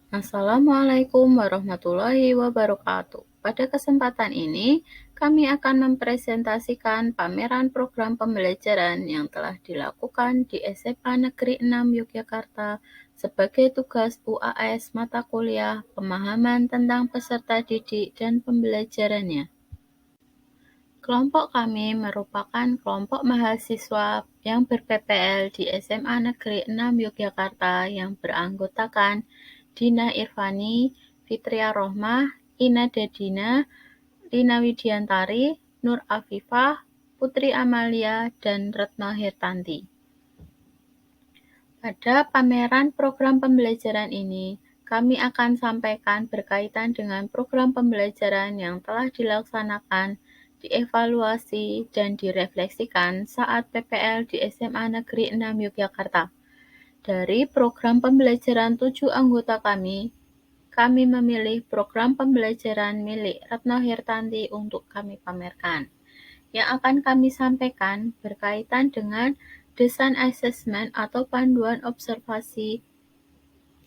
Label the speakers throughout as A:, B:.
A: Assalamualaikum warahmatullahi wabarakatuh. Pada kesempatan ini, kami akan mempresentasikan pameran program pembelajaran yang telah dilakukan di SMA Negeri 6 Yogyakarta sebagai tugas UAS mata kuliah pemahaman tentang peserta didik dan pembelajarannya. Kelompok kami merupakan kelompok mahasiswa yang ber-PPL di SMA Negeri 6 Yogyakarta yang beranggotakan Dina Irvani, Fitria Rohmah, Ina Dadina, Lina Widiantari, Nur Afifah, Putri Amalia, dan Retno Hirtanti. Pada pameran program pembelajaran ini, kami akan sampaikan berkaitan dengan program pembelajaran yang telah dilaksanakan, dievaluasi, dan direfleksikan saat PPL di SMA Negeri 6 Yogyakarta. Dari program pembelajaran 7 anggota kami memilih program pembelajaran milik Retno Hirtanti untuk kami pamerkan. Yang akan kami sampaikan berkaitan dengan desain asesmen atau panduan observasi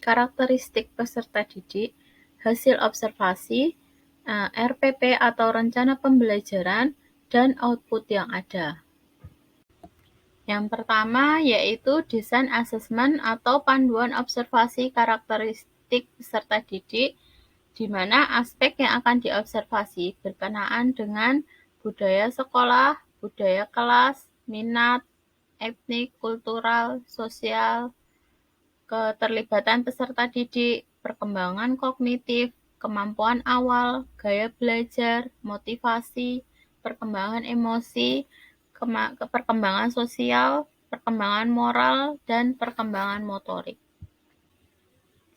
A: karakteristik peserta didik, hasil observasi, RPP atau rencana pembelajaran, dan output yang ada. Yang pertama yaitu desain asesmen atau panduan observasi karakteristik peserta didik, di mana aspek yang akan diobservasi berkenaan dengan budaya sekolah, budaya kelas, minat, etnik, kultural, sosial, keterlibatan peserta didik, perkembangan kognitif, kemampuan awal, gaya belajar, motivasi, perkembangan emosi, perkembangan sosial, perkembangan moral, dan perkembangan motorik.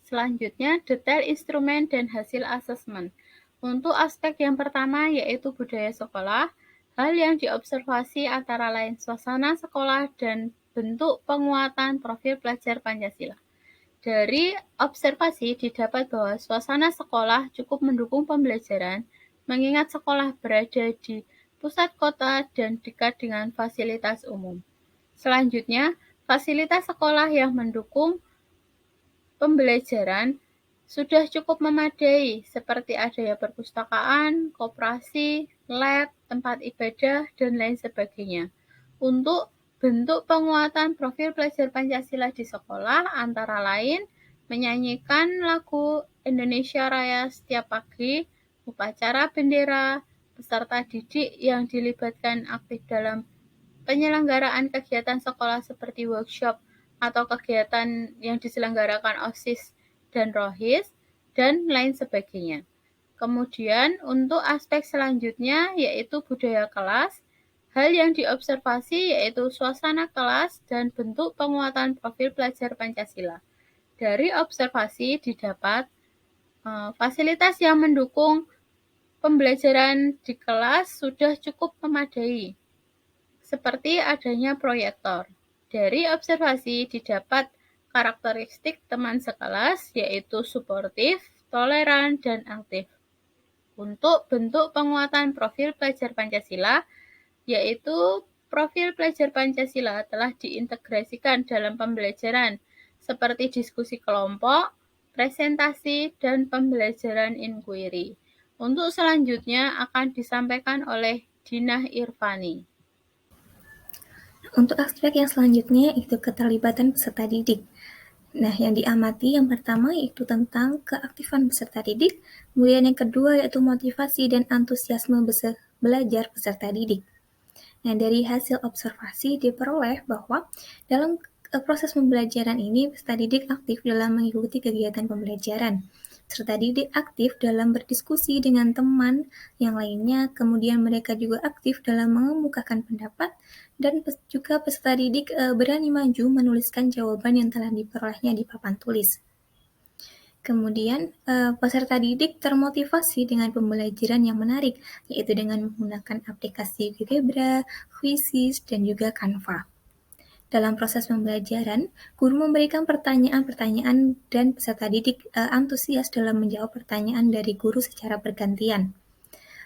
A: Selanjutnya, detail instrumen dan hasil asesmen. Untuk aspek yang pertama yaitu budaya sekolah, hal yang diobservasi antara lain suasana sekolah dan bentuk penguatan profil pelajar Pancasila. Dari observasi didapat bahwa suasana sekolah cukup mendukung pembelajaran, mengingat sekolah berada di pusat kota dan dekat dengan fasilitas umum. Selanjutnya, fasilitas sekolah yang mendukung pembelajaran sudah cukup memadai, seperti adanya perpustakaan, koperasi, lab, tempat ibadah, dan lain sebagainya. Untuk bentuk penguatan profil pelajar Pancasila di sekolah antara lain menyanyikan lagu Indonesia Raya setiap pagi, upacara bendera, peserta didik yang dilibatkan aktif dalam penyelenggaraan kegiatan sekolah seperti workshop atau kegiatan yang diselenggarakan OSIS dan ROHIS, dan lain sebagainya. Kemudian untuk aspek selanjutnya yaitu budaya kelas, hal yang diobservasi yaitu suasana kelas dan bentuk penguatan profil pelajar Pancasila. Dari observasi didapat fasilitas yang mendukung pembelajaran di kelas sudah cukup memadai, seperti adanya proyektor. Dari observasi didapat karakteristik teman sekelas yaitu suportif, toleran, dan aktif. Untuk bentuk penguatan profil pelajar Pancasila, yaitu profil pelajar Pancasila telah diintegrasikan dalam pembelajaran seperti diskusi kelompok, presentasi, dan pembelajaran inquiry. Untuk selanjutnya akan disampaikan oleh Dina Irvani.
B: Untuk aspek yang selanjutnya itu keterlibatan peserta didik. Nah, yang diamati yang pertama yaitu tentang keaktifan peserta didik, kemudian yang kedua yaitu motivasi dan antusiasme belajar peserta didik. Nah, dari hasil observasi diperoleh bahwa dalam proses pembelajaran ini peserta didik aktif dalam mengikuti kegiatan pembelajaran. Peserta didik aktif dalam berdiskusi dengan teman yang lainnya, kemudian mereka juga aktif dalam mengemukakan pendapat, dan juga peserta didik berani maju menuliskan jawaban yang telah diperolehnya di papan tulis. Kemudian, peserta didik termotivasi dengan pembelajaran yang menarik, yaitu dengan menggunakan aplikasi GeoGebra, Quizzes, dan juga Canva. Dalam proses pembelajaran, guru memberikan pertanyaan-pertanyaan dan peserta didik antusias dalam menjawab pertanyaan dari guru secara bergantian.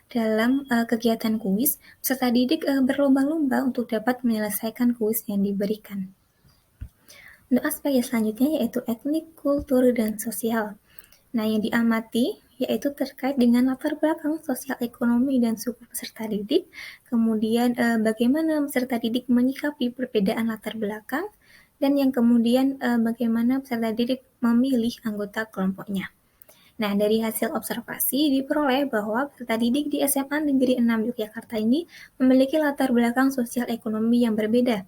B: Dalam kegiatan kuis, peserta didik berlomba-lomba untuk dapat menyelesaikan kuis yang diberikan. Untuk aspek yang selanjutnya yaitu etnik, kultur, dan sosial. Nah, yang diamati yaitu terkait dengan latar belakang sosial ekonomi dan suku peserta didik, kemudian bagaimana peserta didik menyikapi perbedaan latar belakang, dan yang kemudian bagaimana peserta didik memilih anggota kelompoknya. Nah, dari hasil observasi diperoleh bahwa peserta didik di SMA Negeri 6 Yogyakarta ini memiliki latar belakang sosial ekonomi yang berbeda.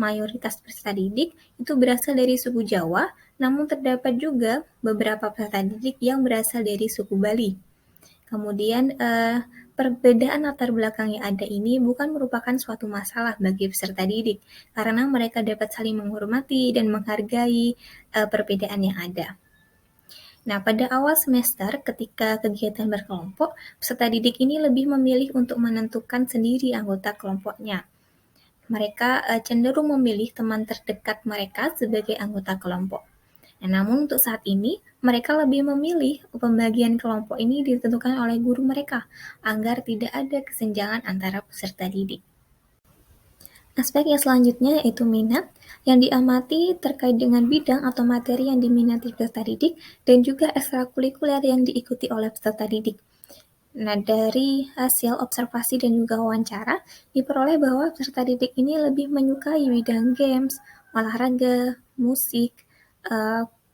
B: Mayoritas peserta didik itu berasal dari suku Jawa, namun terdapat juga beberapa peserta didik yang berasal dari suku Bali. Kemudian perbedaan latar belakang yang ada ini bukan merupakan suatu masalah bagi peserta didik, karena mereka dapat saling menghormati dan menghargai perbedaan yang ada. Nah, pada awal semester ketika kegiatan berkelompok, peserta didik ini lebih memilih untuk menentukan sendiri anggota kelompoknya. Mereka cenderung memilih teman terdekat mereka sebagai anggota kelompok. Nah, namun untuk saat ini, mereka lebih memilih pembagian kelompok ini ditentukan oleh guru mereka agar tidak ada kesenjangan antara peserta didik. Aspek yang selanjutnya yaitu minat, yang diamati terkait dengan bidang atau materi yang diminati peserta didik dan juga ekstrakurikuler yang diikuti oleh peserta didik. Nah, dari hasil observasi dan juga wawancara, diperoleh bahwa peserta didik ini lebih menyukai bidang games, olahraga, musik,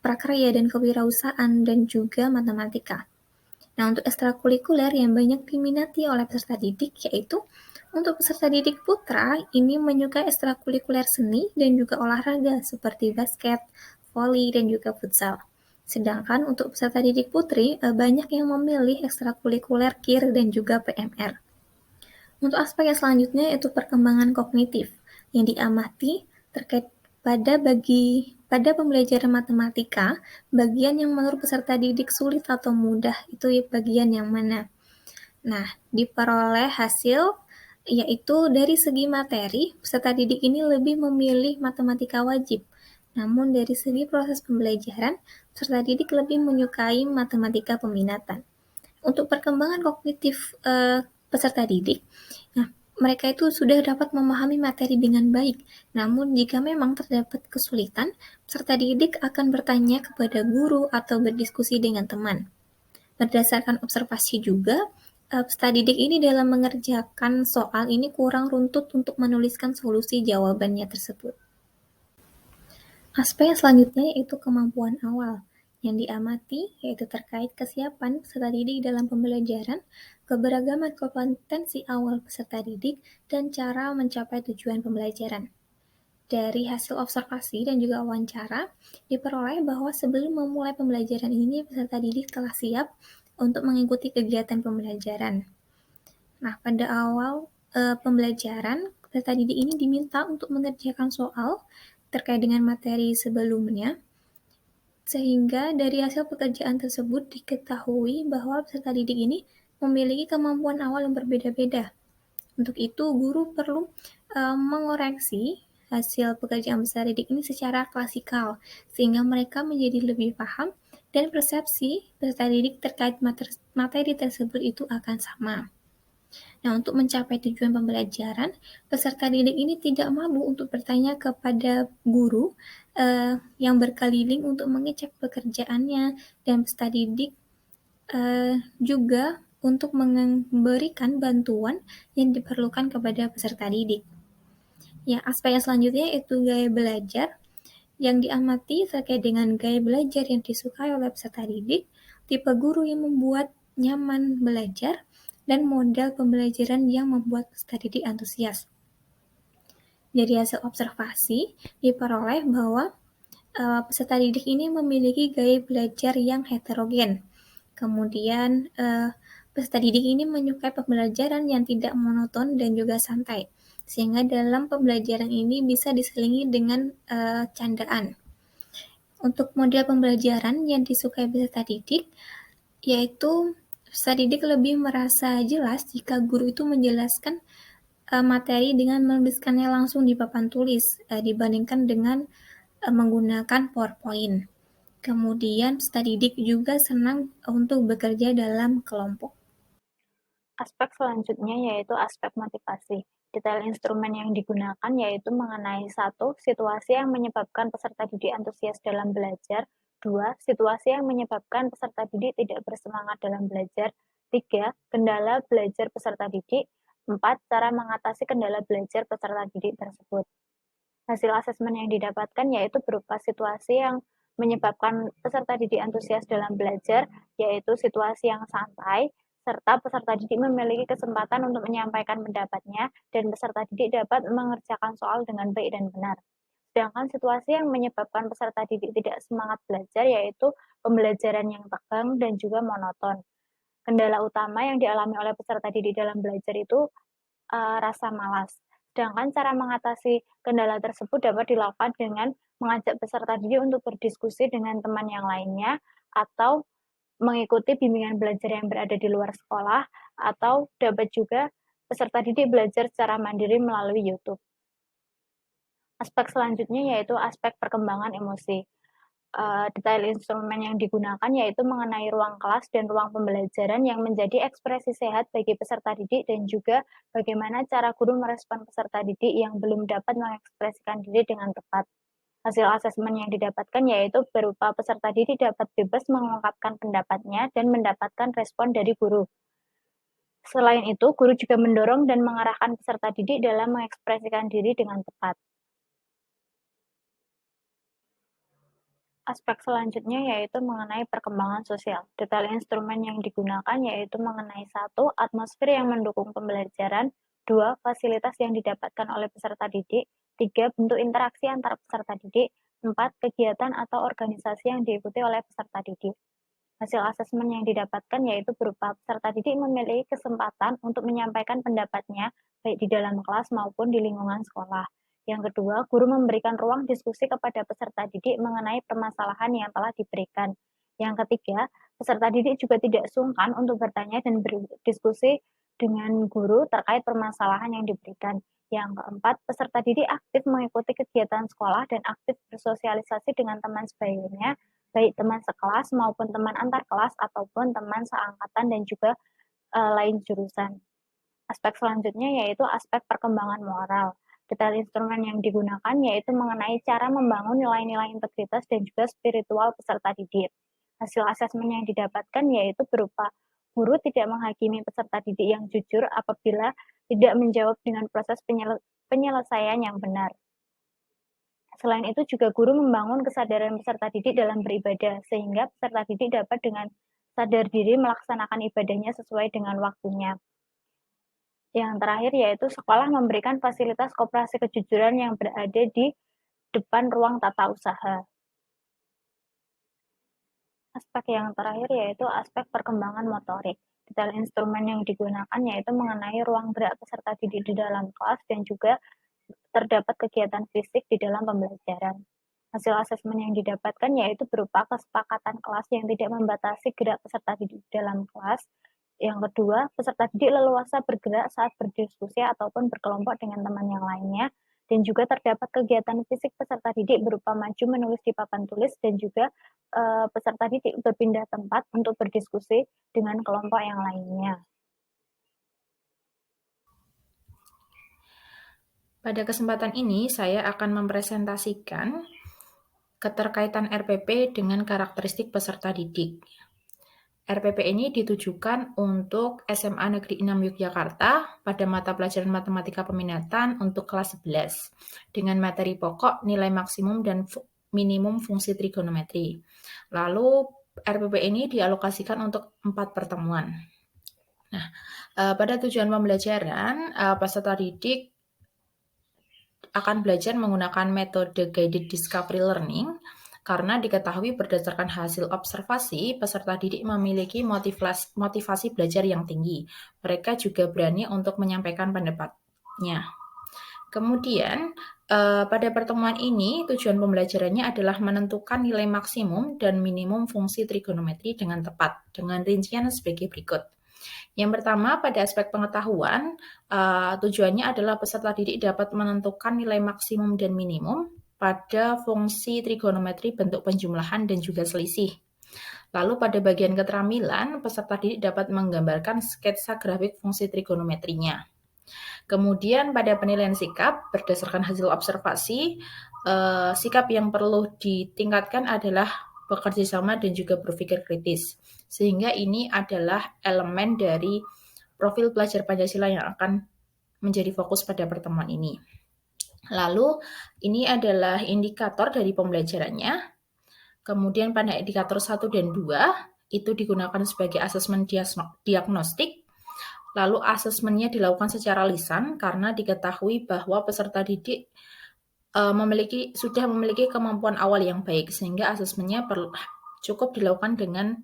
B: prakarya dan kewirausahaan, dan juga matematika. Nah, untuk ekstrakurikuler yang banyak diminati oleh peserta didik yaitu untuk peserta didik putra ini menyukai ekstrakurikuler seni dan juga olahraga seperti basket, voli, dan juga futsal. Sedangkan untuk peserta didik putri banyak yang memilih ekstrakurikuler KIR dan juga PMR. Untuk aspek yang selanjutnya yaitu perkembangan kognitif yang diamati terkait pada pembelajaran matematika, bagian yang menurut peserta didik sulit atau mudah itu bagian yang mana? Nah, diperoleh hasil yaitu dari segi materi, peserta didik ini lebih memilih matematika wajib. Namun dari segi proses pembelajaran, peserta didik lebih menyukai matematika peminatan. Untuk perkembangan kognitif peserta didik, nah, mereka itu sudah dapat memahami materi dengan baik. Namun jika memang terdapat kesulitan, peserta didik akan bertanya kepada guru atau berdiskusi dengan teman. Berdasarkan observasi juga, peserta didik ini dalam mengerjakan soal ini kurang runtut untuk menuliskan solusi jawabannya tersebut. Aspek yang selanjutnya yaitu kemampuan awal yang diamati yaitu terkait kesiapan peserta didik dalam pembelajaran, keberagaman kompetensi awal peserta didik, dan cara mencapai tujuan pembelajaran. Dari hasil observasi dan juga wawancara, diperoleh bahwa sebelum memulai pembelajaran ini peserta didik telah siap untuk mengikuti kegiatan pembelajaran. Nah, pada awal pembelajaran, peserta didik ini diminta untuk mengerjakan soal terkait dengan materi sebelumnya, sehingga dari hasil pekerjaan tersebut diketahui bahwa peserta didik ini memiliki kemampuan awal yang berbeda-beda. Untuk itu, guru perlu mengoreksi hasil pekerjaan peserta didik ini secara klasikal, sehingga mereka menjadi lebih paham dan persepsi peserta didik terkait materi tersebut itu akan sama. Nah, untuk mencapai tujuan pembelajaran, peserta didik ini tidak malu untuk bertanya kepada guru yang berkeliling untuk mengecek pekerjaannya, dan peserta didik juga untuk memberikan bantuan yang diperlukan kepada peserta didik. Ya, aspek yang selanjutnya itu gaya belajar yang diamati terkait dengan gaya belajar yang disukai oleh peserta didik, tipe guru yang membuat nyaman belajar, dan model pembelajaran yang membuat peserta didik antusias. Dari hasil observasi, diperoleh bahwa peserta didik ini memiliki gaya belajar yang heterogen. Kemudian, peserta didik ini menyukai pembelajaran yang tidak monoton dan juga santai, sehingga dalam pembelajaran ini bisa diselingi dengan candaan. Untuk model pembelajaran yang disukai peserta didik, yaitu peserta didik lebih merasa jelas jika guru itu menjelaskan materi dengan menuliskannya langsung di papan tulis dibandingkan dengan menggunakan PowerPoint. Kemudian peserta didik juga senang untuk bekerja dalam kelompok.
C: Aspek selanjutnya yaitu aspek motivasi. Detail instrumen yang digunakan yaitu mengenai 1. Situasi yang menyebabkan peserta didik antusias dalam belajar, 2. Situasi yang menyebabkan peserta didik tidak bersemangat dalam belajar. 3. Kendala belajar peserta didik. 4. Cara mengatasi kendala belajar peserta didik tersebut. Hasil asesmen yang didapatkan yaitu berupa situasi yang menyebabkan peserta didik antusias dalam belajar, yaitu situasi yang santai, serta peserta didik memiliki kesempatan untuk menyampaikan pendapatnya, dan peserta didik dapat mengerjakan soal dengan baik dan benar. Sedangkan situasi yang menyebabkan peserta didik tidak semangat belajar yaitu pembelajaran yang tegang dan juga monoton. Kendala utama yang dialami oleh peserta didik dalam belajar itu rasa malas. Sedangkan cara mengatasi kendala tersebut dapat dilakukan dengan mengajak peserta didik untuk berdiskusi dengan teman yang lainnya, atau mengikuti bimbingan belajar yang berada di luar sekolah, atau dapat juga peserta didik belajar secara mandiri melalui YouTube. Aspek selanjutnya yaitu aspek perkembangan emosi. Detail instrumen yang digunakan yaitu mengenai ruang kelas dan ruang pembelajaran yang menjadi ekspresi sehat bagi peserta didik dan juga bagaimana cara guru merespon peserta didik yang belum dapat mengekspresikan diri dengan tepat. Hasil asesmen yang didapatkan yaitu berupa peserta didik dapat bebas mengungkapkan pendapatnya dan mendapatkan respon dari guru. Selain itu, guru juga mendorong dan mengarahkan peserta didik dalam mengekspresikan diri dengan tepat. Aspek selanjutnya yaitu mengenai perkembangan sosial. Detail instrumen yang digunakan yaitu mengenai 1. Atmosfer yang mendukung pembelajaran, 2. Fasilitas yang didapatkan oleh peserta didik, 3. Bentuk interaksi antar peserta didik, 4. Kegiatan atau organisasi yang diikuti oleh peserta didik. Hasil asesmen yang didapatkan yaitu berupa peserta didik memiliki kesempatan untuk menyampaikan pendapatnya baik di dalam kelas maupun di lingkungan sekolah. Yang kedua, guru memberikan ruang diskusi kepada peserta didik mengenai permasalahan yang telah diberikan. Yang ketiga, peserta didik juga tidak sungkan untuk bertanya dan berdiskusi dengan guru terkait permasalahan yang diberikan. Yang keempat, peserta didik aktif mengikuti kegiatan sekolah dan aktif bersosialisasi dengan teman sebagainya, baik teman sekelas maupun teman antar kelas ataupun teman seangkatan dan juga lain jurusan. Aspek selanjutnya yaitu aspek perkembangan moral. Detail instrumen yang digunakan yaitu mengenai cara membangun nilai-nilai integritas dan juga spiritual peserta didik. Hasil asesmen yang didapatkan yaitu berupa guru tidak menghakimi peserta didik yang jujur apabila tidak menjawab dengan proses penyelesaian yang benar. Selain itu juga guru membangun kesadaran peserta didik dalam beribadah, sehingga peserta didik dapat dengan sadar diri melaksanakan ibadahnya sesuai dengan waktunya. Yang terakhir yaitu sekolah memberikan fasilitas koperasi kejujuran yang berada di depan ruang tata usaha. Aspek yang terakhir yaitu aspek perkembangan motorik. Detail instrumen yang digunakan yaitu mengenai ruang gerak peserta didik di dalam kelas dan juga terdapat kegiatan fisik di dalam pembelajaran. Hasil asesmen yang didapatkan yaitu berupa kesepakatan kelas yang tidak membatasi gerak peserta didik di dalam kelas. Yang kedua, peserta didik leluasa bergerak saat berdiskusi ataupun berkelompok dengan teman yang lainnya, dan juga terdapat kegiatan fisik peserta didik berupa maju menulis di papan tulis dan juga peserta didik berpindah tempat untuk berdiskusi dengan kelompok yang lainnya.
D: Pada kesempatan ini, saya akan mempresentasikan keterkaitan RPP dengan karakteristik peserta didik. RPP ini ditujukan untuk SMA Negeri 6 Yogyakarta pada mata pelajaran matematika peminatan untuk kelas 11 dengan materi pokok, nilai maksimum dan minimum fungsi trigonometri. Lalu RPP ini dialokasikan untuk 4 pertemuan. Nah, pada tujuan pembelajaran, peserta didik akan belajar menggunakan metode guided discovery learning karena diketahui berdasarkan hasil observasi, peserta didik memiliki motivasi belajar yang tinggi. Mereka juga berani untuk menyampaikan pendapatnya. Kemudian, pada pertemuan ini, tujuan pembelajarannya adalah menentukan nilai maksimum dan minimum fungsi trigonometri dengan tepat, dengan rincian sebagai berikut. Yang pertama, pada aspek pengetahuan, tujuannya adalah peserta didik dapat menentukan nilai maksimum dan minimum pada fungsi trigonometri bentuk penjumlahan dan juga selisih. Lalu pada bagian keterampilan, peserta didik dapat menggambarkan sketsa grafik fungsi trigonometrinya. Kemudian pada penilaian sikap, berdasarkan hasil observasi, sikap yang perlu ditingkatkan adalah bekerja sama, dan juga berpikir kritis. Sehingga ini adalah elemen dari profil pelajar Pancasila yang akan menjadi fokus pada pertemuan ini. Lalu, ini adalah indikator dari pembelajarannya. Kemudian pada indikator 1 dan 2, itu digunakan sebagai asesmen diagnostik. Lalu asesmennya dilakukan secara lisan karena diketahui bahwa peserta didik sudah memiliki kemampuan awal yang baik, sehingga asesmennya cukup dilakukan dengan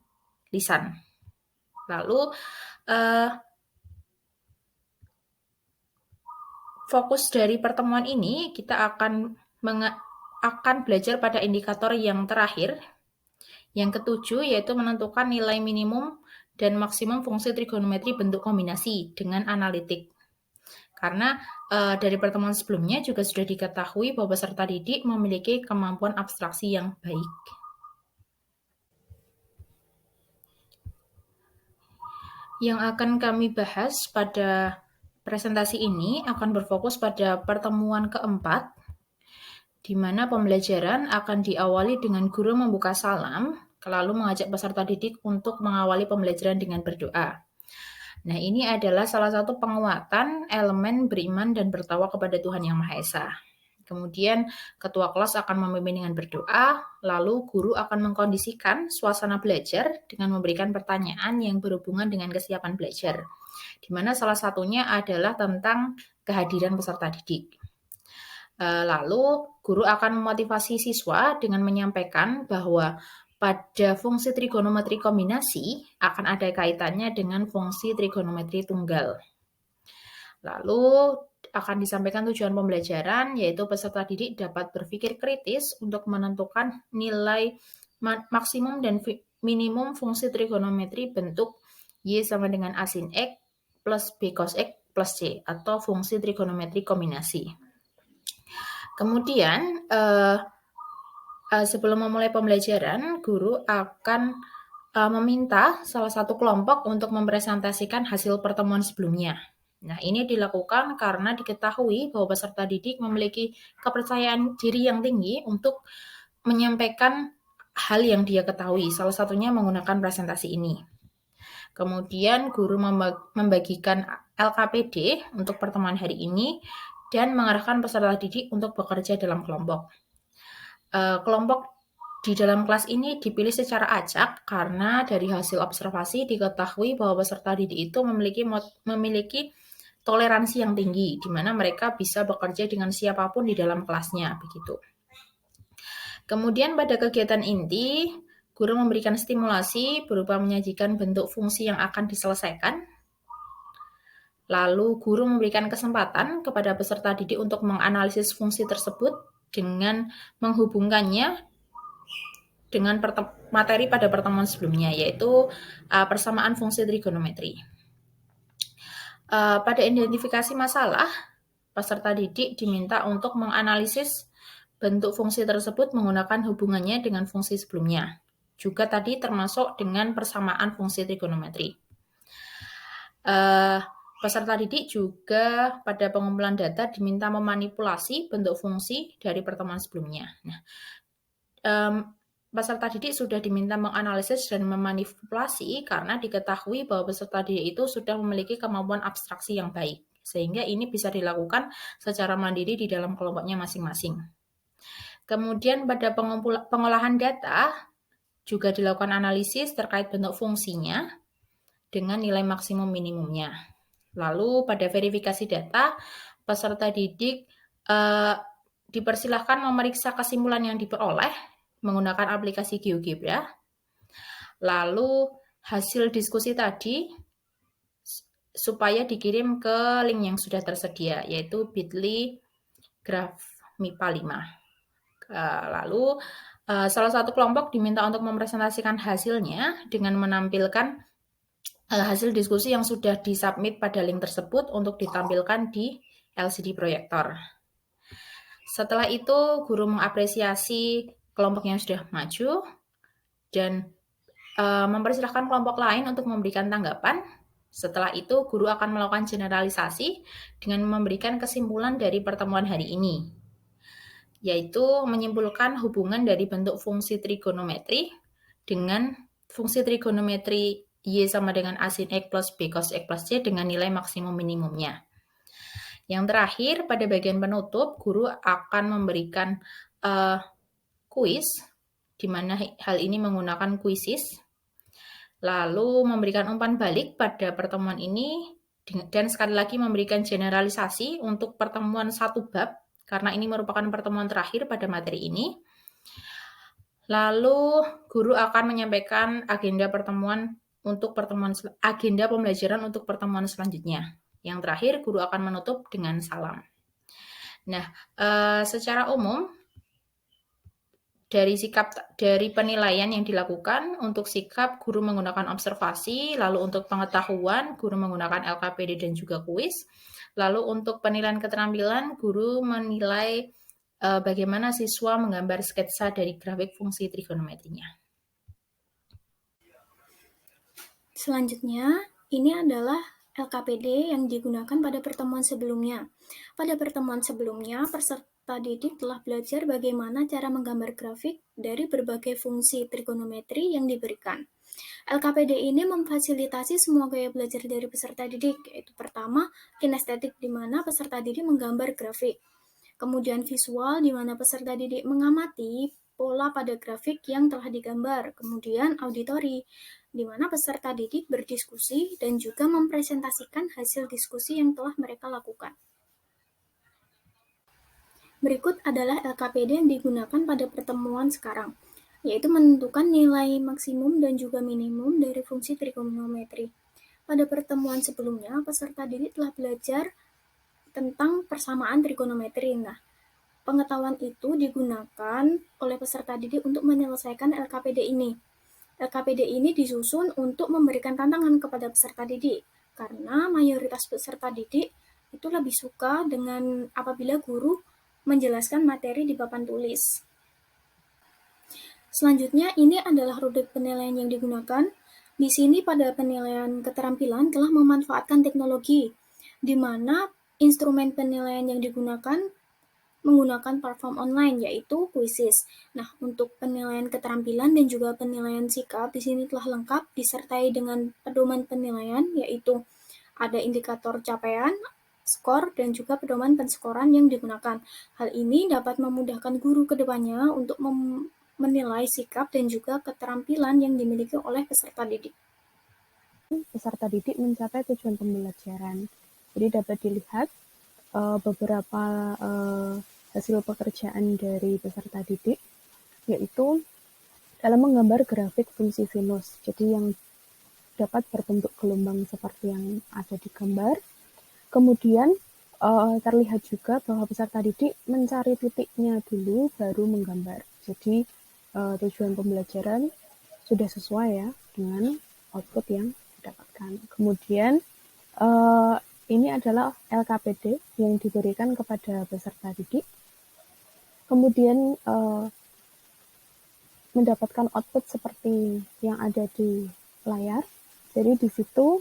D: lisan. Lalu fokus dari pertemuan ini kita akan belajar pada indikator yang terakhir, yang ketujuh, yaitu menentukan nilai minimum dan maksimum fungsi trigonometri bentuk kombinasi dengan analitik. Karena dari pertemuan sebelumnya juga sudah diketahui bahwa peserta didik memiliki kemampuan abstraksi yang baik. Yang akan kami bahas pada presentasi ini akan berfokus pada pertemuan keempat, di mana pembelajaran akan diawali dengan guru membuka salam, lalu mengajak peserta didik untuk mengawali pembelajaran dengan berdoa. Nah, ini adalah salah satu penguatan elemen beriman dan bertakwa kepada Tuhan Yang Maha Esa. Kemudian ketua kelas akan memimpin dengan berdoa, lalu guru akan mengkondisikan suasana belajar dengan memberikan pertanyaan yang berhubungan dengan kesiapan belajar, di mana salah satunya adalah tentang kehadiran peserta didik. Lalu guru akan memotivasi siswa dengan menyampaikan bahwa pada fungsi trigonometri kombinasi akan ada kaitannya dengan fungsi trigonometri tunggal. Lalu akan disampaikan tujuan pembelajaran, yaitu peserta didik dapat berpikir kritis untuk menentukan nilai maksimum dan minimum fungsi trigonometri bentuk Y sama dengan A sin X plus B cos X plus C, atau fungsi trigonometri kombinasi. Kemudian, sebelum memulai pembelajaran, guru akan meminta salah satu kelompok untuk mempresentasikan hasil pertemuan sebelumnya. Nah, ini dilakukan karena diketahui bahwa peserta didik memiliki kepercayaan diri yang tinggi untuk menyampaikan hal yang dia ketahui, salah satunya menggunakan presentasi ini. Kemudian guru membagikan LKPD untuk pertemuan hari ini dan mengarahkan peserta didik untuk bekerja dalam kelompok. Kelompok di dalam kelas ini dipilih secara acak karena dari hasil observasi diketahui bahwa peserta didik itu memiliki toleransi yang tinggi, di mana mereka bisa bekerja dengan siapapun di dalam kelasnya, begitu. Kemudian pada kegiatan inti, guru memberikan stimulasi berupa menyajikan bentuk fungsi yang akan diselesaikan. Lalu guru memberikan kesempatan kepada peserta didik untuk menganalisis fungsi tersebut dengan menghubungkannya dengan materi pada pertemuan sebelumnya, yaitu persamaan fungsi trigonometri. Pada identifikasi masalah, peserta didik diminta untuk menganalisis bentuk fungsi tersebut menggunakan hubungannya dengan fungsi sebelumnya. Juga tadi termasuk dengan persamaan fungsi trigonometri. Peserta didik juga pada pengumpulan data diminta memanipulasi bentuk fungsi dari pertemuan sebelumnya. Nah, peserta didik sudah diminta menganalisis dan memanipulasi karena diketahui bahwa peserta didik itu sudah memiliki kemampuan abstraksi yang baik, sehingga ini bisa dilakukan secara mandiri di dalam kelompoknya masing-masing. Kemudian pada pengolahan data juga dilakukan analisis terkait bentuk fungsinya dengan nilai maksimum minimumnya. Lalu pada verifikasi data, peserta didik dipersilahkan memeriksa kesimpulan yang diperoleh menggunakan aplikasi GeoGebra. Lalu hasil diskusi tadi supaya dikirim ke link yang sudah tersedia, yaitu bit.ly graf MIPA 5. Lalu salah satu kelompok diminta untuk mempresentasikan hasilnya dengan menampilkan hasil diskusi yang sudah disubmit pada link tersebut untuk ditampilkan di LCD proyektor. Setelah itu, guru mengapresiasi kelompok yang sudah maju dan mempersilahkan kelompok lain untuk memberikan tanggapan. Setelah itu, guru akan melakukan generalisasi dengan memberikan kesimpulan dari pertemuan hari ini. yaitu menyimpulkan hubungan dari bentuk fungsi trigonometri dengan fungsi trigonometri Y sama dengan A sin X plus B cos X plus Y dengan nilai maksimum minimumnya. Yang terakhir, pada bagian penutup, guru akan memberikan kuis, di mana hal ini menggunakan kuisis, lalu memberikan umpan balik pada pertemuan ini, dan sekali lagi memberikan generalisasi untuk pertemuan satu bab, karena ini merupakan pertemuan terakhir pada materi ini. Lalu guru akan menyampaikan agenda pembelajaran untuk pertemuan selanjutnya. Yang terakhir, guru akan menutup dengan salam. Nah, secara umum dari penilaian yang dilakukan, untuk sikap guru menggunakan observasi, lalu untuk pengetahuan guru menggunakan LKPD dan juga kuis. Lalu untuk penilaian keterampilan, guru menilai bagaimana siswa menggambar sketsa dari grafik fungsi trigonometrinya.
B: Selanjutnya, ini adalah LKPD yang digunakan pada pertemuan sebelumnya. Pada pertemuan sebelumnya, peserta didik telah belajar bagaimana cara menggambar grafik dari berbagai fungsi trigonometri yang diberikan. LKPD ini memfasilitasi semua gaya belajar dari peserta didik, yaitu pertama, kinestetik di mana peserta didik menggambar grafik. Kemudian visual, di mana peserta didik mengamati pola pada grafik yang telah digambar. Kemudian auditori, di mana peserta didik berdiskusi dan juga mempresentasikan hasil diskusi yang telah mereka lakukan. Berikut adalah LKPD yang digunakan pada pertemuan sekarang, yaitu menentukan nilai maksimum dan juga minimum dari fungsi trigonometri. Pada pertemuan sebelumnya, peserta didik telah belajar tentang persamaan trigonometri. Nah, pengetahuan itu digunakan oleh peserta didik untuk menyelesaikan LKPD ini. LKPD ini disusun untuk memberikan tantangan kepada peserta didik, karena mayoritas peserta didik itu lebih suka dengan apabila guru menjelaskan materi di papan tulis. Selanjutnya, ini adalah rubrik penilaian yang digunakan. Di sini pada penilaian keterampilan telah memanfaatkan teknologi, di mana instrumen penilaian yang digunakan menggunakan platform online, yaitu Quizzes. Nah, untuk penilaian keterampilan dan juga penilaian sikap di sini telah lengkap disertai dengan pedoman penilaian, yaitu ada indikator capaian, skor, dan juga pedoman penskoran yang digunakan. Hal ini dapat memudahkan guru ke depannya untuk menilai sikap dan juga keterampilan yang dimiliki oleh peserta didik.
E: Peserta didik mencapai tujuan pembelajaran. Jadi dapat dilihat beberapa hasil pekerjaan dari peserta didik, yaitu dalam menggambar grafik fungsi sinus. Jadi yang dapat berbentuk gelombang seperti yang ada di gambar. Kemudian terlihat juga bahwa peserta didik mencari titiknya dulu baru menggambar. Jadi tujuan pembelajaran sudah sesuai ya dengan output yang didapatkan. Kemudian ini adalah LKPD yang diberikan kepada peserta didik. Kemudian mendapatkan output seperti yang ada di layar. Jadi di situ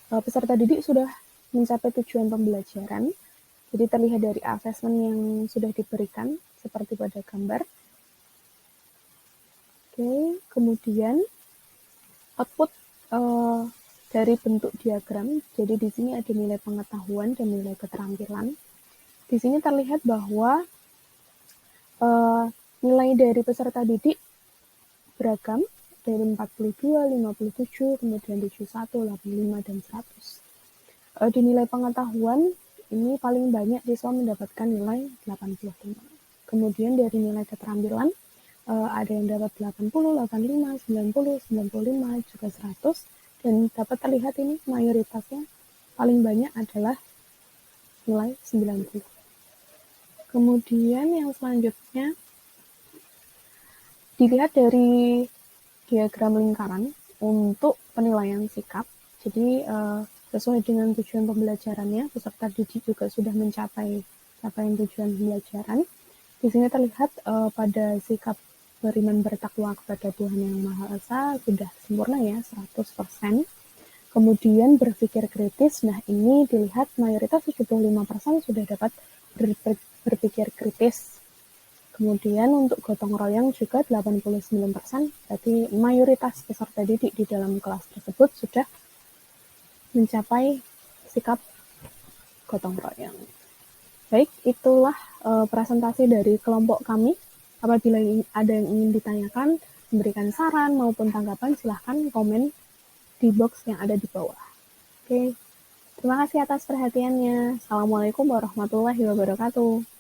E: peserta didik sudah mencapai tujuan pembelajaran. Jadi terlihat dari asesmen yang sudah diberikan seperti pada gambar. Oke, kemudian output dari bentuk diagram. Jadi di sini ada nilai pengetahuan dan nilai keterampilan. Di sini terlihat bahwa nilai dari peserta didik beragam dari 42, 57, kemudian 71, 85, dan 100. Di nilai pengetahuan ini paling banyak siswa mendapatkan nilai 85. Kemudian dari nilai keterampilan ada yang dapat 80, 85, 90, 95, juga 100. Dan dapat terlihat ini mayoritasnya paling banyak adalah nilai 90. Kemudian yang selanjutnya dilihat dari diagram lingkaran untuk penilaian sikap. Jadi sesuai dengan tujuan pembelajarannya, peserta didik juga sudah mencapai capaian tujuan pembelajaran. Di sini terlihat pada sikap beriman bertakwa kepada Tuhan Yang Maha Esa sudah sempurna ya, 100%. Kemudian berpikir kritis, nah ini dilihat mayoritas 75% sudah dapat berpikir kritis Kemudian untuk gotong royong juga 89%, berarti mayoritas peserta didik di dalam kelas tersebut sudah mencapai sikap gotong royong. Baik, itulah presentasi dari kelompok kami. Apabila ada yang ingin ditanyakan, memberikan saran maupun tanggapan, silahkan komen di box yang ada di bawah. Oke, terima kasih atas perhatiannya. Assalamualaikum warahmatullahi wabarakatuh.